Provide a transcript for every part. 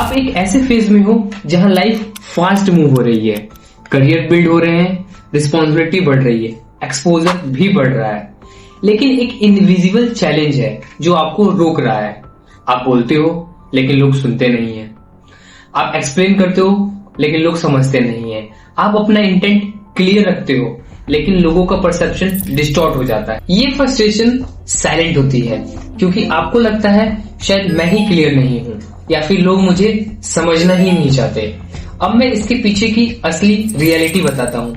आप एक ऐसे फेज में हो जहां लाइफ फास्ट मूव हो रही है, करियर बिल्ड हो रहे हैं, रिस्पॉन्सिबिलिटी बढ़ रही है, एक्सपोजर भी बढ़ रहा है, लेकिन एक इनविजिबल चैलेंज है जो आपको रोक रहा है। आप बोलते हो लेकिन लोग सुनते नहीं है, आप एक्सप्लेन करते हो लेकिन लोग समझते नहीं है, आप अपना इंटेंट क्लियर रखते हो लेकिन लोगों का परसेप्शन डिस्टॉर्ट हो जाता है। ये फ्रस्ट्रेशन साइलेंट होती है क्योंकि आपको लगता है शायद मैं ही क्लियर नहीं हूं या फिर लोग मुझे समझना ही नहीं चाहते। अब मैं इसके पीछे की असली रियलिटी बताता हूँ।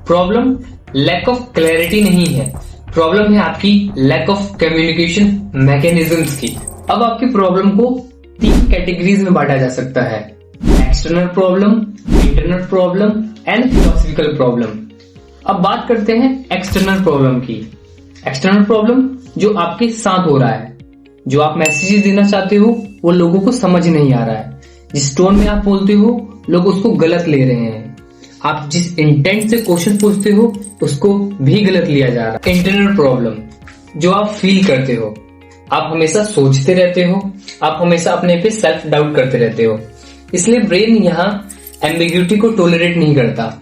प्रॉब्लम लैक ऑफ क्लैरिटी नहीं है, प्रॉब्लम है आपकी लैक ऑफ कम्युनिकेशन मैकेनिज्म्स की। अब आपकी प्रॉब्लम को 3 कैटेगरीज में बांटा जा सकता है: external problem, internal problem and philosophical problem. अब बात करते हैं एक्सटर्नल प्रॉब्लम की। एक्सटर्नल प्रॉब्लम जो आपके साथ हो रहा है, जो आप मैसेजेस देना चाहते हो वो लोगों को समझ नहीं आ रहा है, जिस टोन में आप बोलते हो लोग उसको गलत ले रहे हैं, आप जिस इंटेंट से क्वेश्चन पूछते हो उसको भी गलत लिया जा रहा है। इंटरनल प्रॉब्लम जो आप फील करते हो, आप हमेशा सोचते रहते हो, आप हमेशा अपने पे सेल्फ डाउट करते रहते हो, इसलिए ब्रेन यहाँ एम्बिग्यूटी को टॉलरेट नहीं करता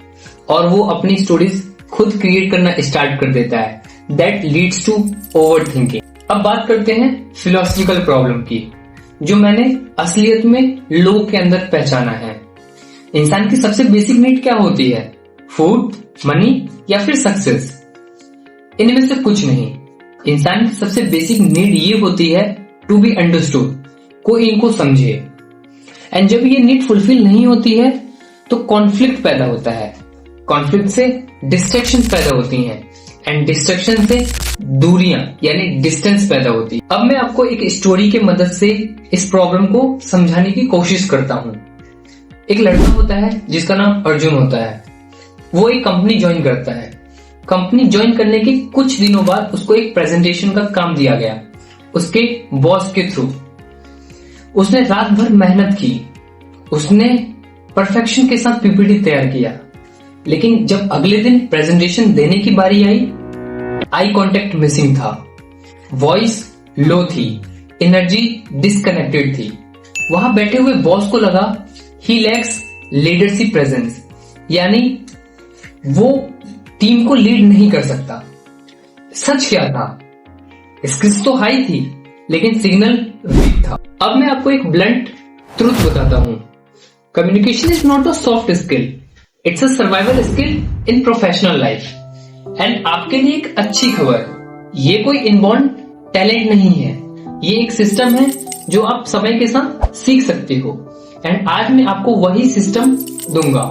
और वो अपनी स्टोरीज खुद क्रिएट करना स्टार्ट कर देता है। That leads to overthinking. अब बात करते हैं फिलोसफिकल प्रॉब्लम की, जो मैंने असलियत में लोगों के अंदर पहचाना है। इंसान की सबसे बेसिक नीड क्या होती है? फूड, मनी या फिर सक्सेस? इनमें से कुछ नहीं। इंसान की सबसे बेसिक नीड ये होती है टू बी अंडरस्टूड, कोई इनको समझे। एंड जब ये नीड फुलफिल नहीं होती है तो कॉन्फ्लिक्ट पैदा होता है, कॉन्फ्लिक्ट से डिस्ट्रैक्शन पैदा होती हैं एंड डिस्ट्रैक्शन से दूरियां यानी डिस्टेंस पैदा होती है। अब मैं आपको एक स्टोरी के मदद से इस प्रॉब्लम को समझाने की कोशिश करता हूँ। एक लड़का होता है जिसका नाम अर्जुन होता है। वो एक कंपनी ज्वाइन करता है। कंपनी ज्वाइन करने के कुछ दिनों बाद उसको एक प्रेजेंटेशन का काम दिया गया उसके बॉस के थ्रू। उसने रात भर मेहनत की, उसने परफेक्शन के साथ पीपीटी तैयार किया, लेकिन जब अगले दिन प्रेजेंटेशन देने की बारी आई कांटेक्ट मिसिंग था, वॉइस लो थी, एनर्जी डिस्कनेक्टेड थी। वहां बैठे हुए बॉस को लगा ही लैक्स लीडरशिप प्रेजेंस, यानी वो टीम को लीड नहीं कर सकता। सच क्या था? स्किल्स तो हाई थी लेकिन सिग्नल वीक था। अब मैं आपको एक ब्लंट ट्रूथ बताता हूं। Communication is not a soft skill, it's a survival skill in professional life. And आपके लिए एक अच्छी खबर, ये कोई इनबॉर्न टैलेंट नहीं है, ये एक सिस्टम है जो आप समय के साथ सीख सकते हो। एंड आज मैं आपको वही सिस्टम दूंगा,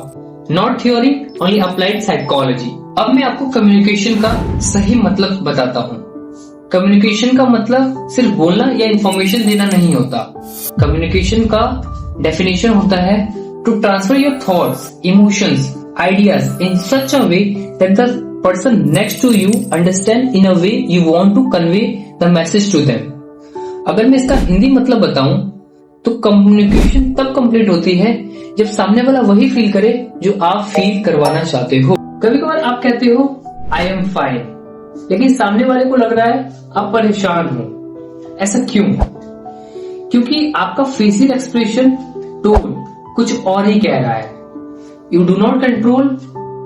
not theory, only applied psychology. अब मैं आपको कम्युनिकेशन का सही मतलब बताता हूँ। कम्युनिकेशन का मतलब सिर्फ बोलना या इंफॉर्मेशन देना नहीं होता। कम्युनिकेशन का डेफिनेशन होता है to transfer your thoughts, emotions, ideas in such a way that the person next to you understand in a way you want to convey the message to them. अगर मैं इसका हिंदी मतलब बताऊं तो कम्युनिकेशन तब कंप्लीट होती है जब सामने वाला वही फील करे जो आप फील करवाना चाहते हो। कभी कभार आप कहते हो आई एम फाइन, लेकिन सामने वाले को लग रहा है आप परेशान हो। ऐसा क्यों? क्योंकि आपका फेशियल एक्सप्रेशन, टोन कुछ और ही कह रहा है। You do not control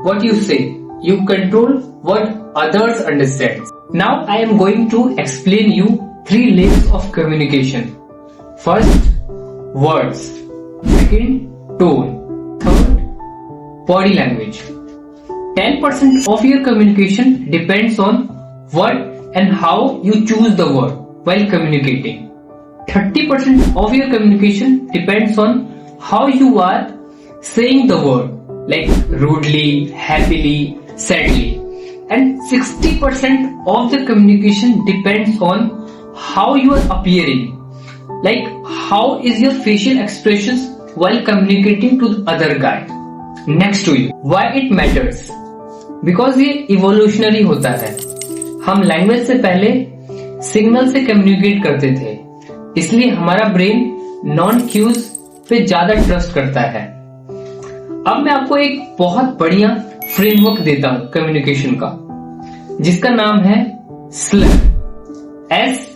what you say, you control what others understand. Now I am going to explain you 3 layers of communication. First, words. Second, tone. Third, body language. 10% of your communication depends on what and how you choose the word while communicating. 30% of your communication depends on how you are saying the word, like rudely, happily, sadly. And 60% of the communication depends on how you are appearing, like how is your facial expressions while communicating to the other guy next to you. Why it matters? Because ये evolutionary होता है। हम language से पहले signal से communicate करते थे, इसलिए हमारा ब्रेन नॉन क्यूज पे ज्यादा ट्रस्ट करता है। अब मैं आपको एक बहुत बढ़िया फ्रेमवर्क देता हूं कम्युनिकेशन का, जिसका नाम है SLUR, SLUR।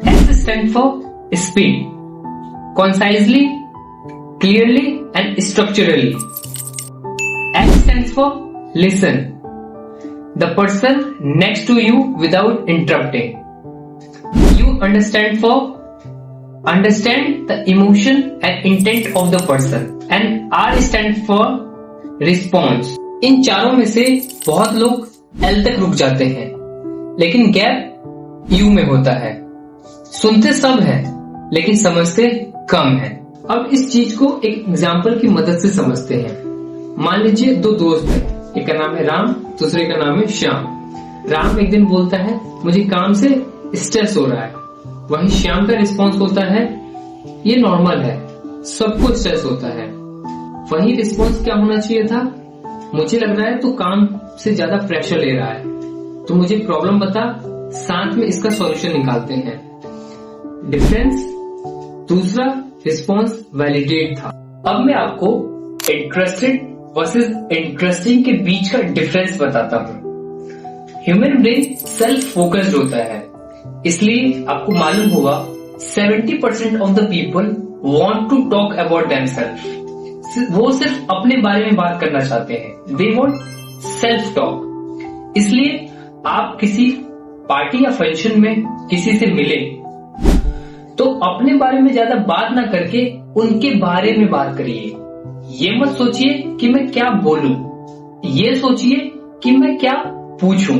S stand for speak concisely, clearly and structurally. L stands for listen. The person next to you without interrupting. U understand the emotion and intent of the person. And R stands for response. इन चारों में से बहुत लोग L तक रुक जाते हैं, लेकिन गैप U में होता है। सुनते सब है लेकिन समझते कम है। अब इस चीज को एक एग्जाम्पल की मदद से समझते हैं। मान लीजिए दो दोस्त हैं, एक का नाम है राम, दूसरे का नाम है श्याम। राम एक दिन बोलता है मुझे काम से स्ट्रेस हो रहा है, वहीं श्याम का रिस्पॉन्स होता है ये नॉर्मल है, सबको स्ट्रेस होता है। वही रिस्पॉन्स क्या होना चाहिए था, मुझे लग रहा है तू काम से ज्यादा प्रेशर ले रहा है, तो मुझे प्रॉब्लम बता, साथ में इसका सॉल्यूशन निकालते हैं। डिफरेंस, दूसरा रिस्पॉन्स वैलिडेट था। अब मैं आपको इंटरेस्टेड वर्सेस इंटरेस्टिंग के बीच का डिफरेंस बताता हूँ। ह्यूमन ब्रेन सेल्फ फोकस्ड होता है, इसलिए आपको मालूम होगा 70% of the people want to talk about themselves. वो सिर्फ अपने बारे में बात करना चाहते हैं, दे वांट सेल्फ टॉक। इसलिए आप किसी पार्टी या फंक्शन में किसी से मिले तो अपने बारे में ज्यादा बात ना करके उनके बारे में बात करिए। ये मत सोचिए कि मैं क्या बोलूं, ये सोचिए कि मैं क्या पूछूं।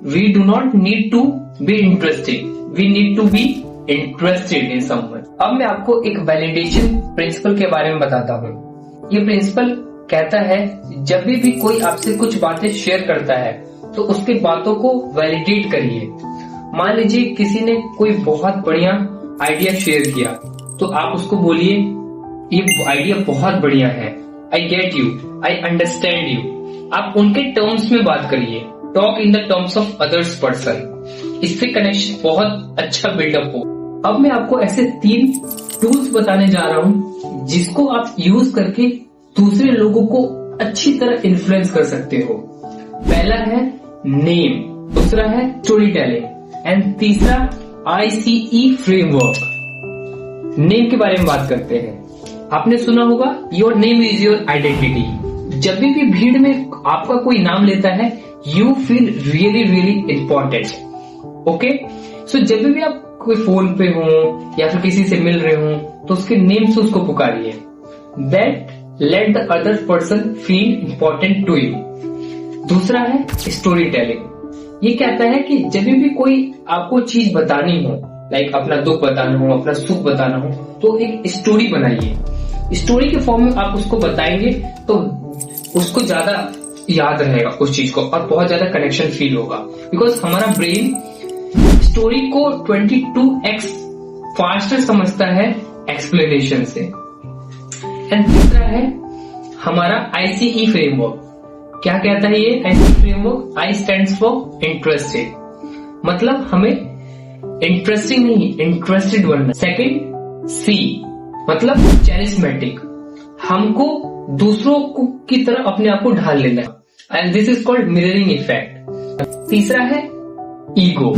We do not need to be interesting, we need to be interested in someone. अब मैं आपको एक वैलिडेशन प्रिंसिपल के बारे में बताता हूँ। ये प्रिंसिपल कहता है जब भी कोई आपसे कुछ बातें शेयर करता है तो उसकी बातों को वैलिडेट करिए। मान लीजिए किसी ने कोई बहुत बढ़िया आइडिया शेयर किया तो आप उसको बोलिए ये आइडिया बहुत बढ़िया है, I get you, I understand you. आप उनके टर्म्स में बात करिए, talk in the terms of others person. इससे कनेक्शन बहुत अच्छा बिल्डअप हो। अब मैं आपको ऐसे 3 टूल्स बताने जा रहा हूं जिसको आप यूज करके दूसरे लोगों को अच्छी तरह इन्फ्लुएंस कर सकते हो। पहला है नेम, दूसरा है स्टोरी टेलिंग एंड तीसरा ICE फ्रेमवर्क। नेम के बारे में बात करते हैं। आपने सुना होगा your name is your identity. जब भी भीड़ में आपका कोई नाम लेता है you feel really really important. Okay, so जब भी आप कोई फोन पे हो या फिर किसी से मिल रहे हो तो उसके नेम से उसको पुकारिए। That let the other person feel important to you. दूसरा है स्टोरी टेलिंग। ये कहता है कि जब भी कोई आपको चीज बतानी हो, लाइक अपना दुख बताना हो, अपना सुख बताना हो, तो एक स्टोरी बनाइए। स्टोरी के फॉर्म में आप उसको बताएंगे तो उसको ज्यादा याद रहेगा उस चीज को और बहुत ज्यादा कनेक्शन फील होगा। बिकॉज हमारा ब्रेन स्टोरी को 22x फास्टर समझता है एक्सप्लेनेशन से। एंड तीसरा है हमारा ICE फ्रेमवर्क। क्या कहता है ये ICE framework? I stands for interested, मतलब हमें इंटरेस्टिंग नहीं इंटरेस्टेड बनना। सेकंड C मतलब चैरिस्मेटिक, हमको दूसरों की तरह अपने आप को ढाल लेना है and this is called mirroring effect. तीसरा है ईगो।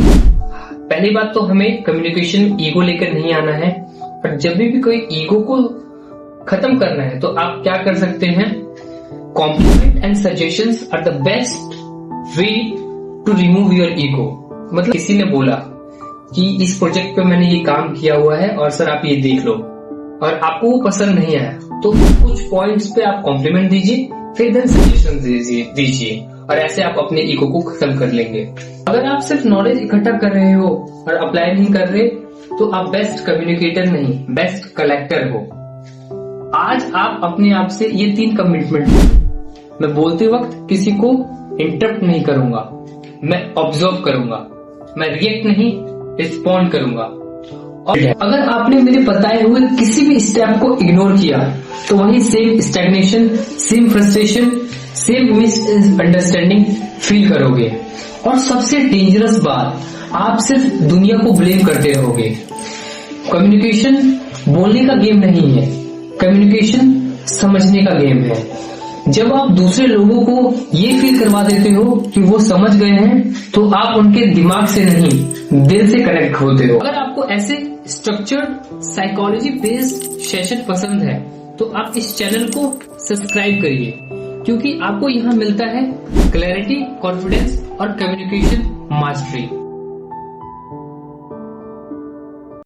पहली बात तो हमें कम्युनिकेशन ईगो लेकर नहीं आना है, पर जब भी कोई ईगो को खत्म करना है तो आप क्या कर सकते हैं, compliment and suggestions are the best way to remove your ego. मतलब किसी ने बोला कि इस प्रोजेक्ट पे मैंने ये काम किया हुआ है और सर आप ये देख लो, और आपको वो पसंद नहीं आया तो कुछ पॉइंट्स पे आप कॉम्प्लीमेंट दीजिए, फिर देन सजेशन दीजिए और ऐसे आप अपने ईगो को खत्म कर लेंगे। अगर आप सिर्फ नॉलेज इकट्ठा कर रहे हो और अप्लाई नहीं कर रहे तो आप बेस्ट कम्युनिकेटर नहीं बेस्ट कलेक्टर हो। आज आप अपने आप से ये 3 कमिटमेंट, मैं बोलते वक्त किसी को इंटरप्ट नहीं करूंगा, मैं ऑब्जर्व करूंगा, मैं रिएक्ट नहीं रिस्पॉन्ड करूंगा। और अगर आपने मेरे बताए हुए किसी भी स्टेप को इग्नोर किया तो वही same stagnation, same frustration, same misunderstanding feel करोगे। और सबसे डेंजरस बात, आप सिर्फ दुनिया को ब्लेम करते रहोगे। कम्युनिकेशन बोलने का गेम नहीं है, कम्युनिकेशन समझने का गेम है। जब आप दूसरे लोगों को ये फील करवा देते हो कि वो समझ गए हैं तो आप उनके दिमाग से नहीं दिल से कनेक्ट होते हो। अगर आपको ऐसे स्ट्रक्चर्ड साइकोलॉजी बेस्ड सेशन पसंद है तो आप इस चैनल को सब्सक्राइब करिए, क्योंकि आपको यहाँ मिलता है क्लैरिटी, कॉन्फिडेंस और कम्युनिकेशन मास्टरी।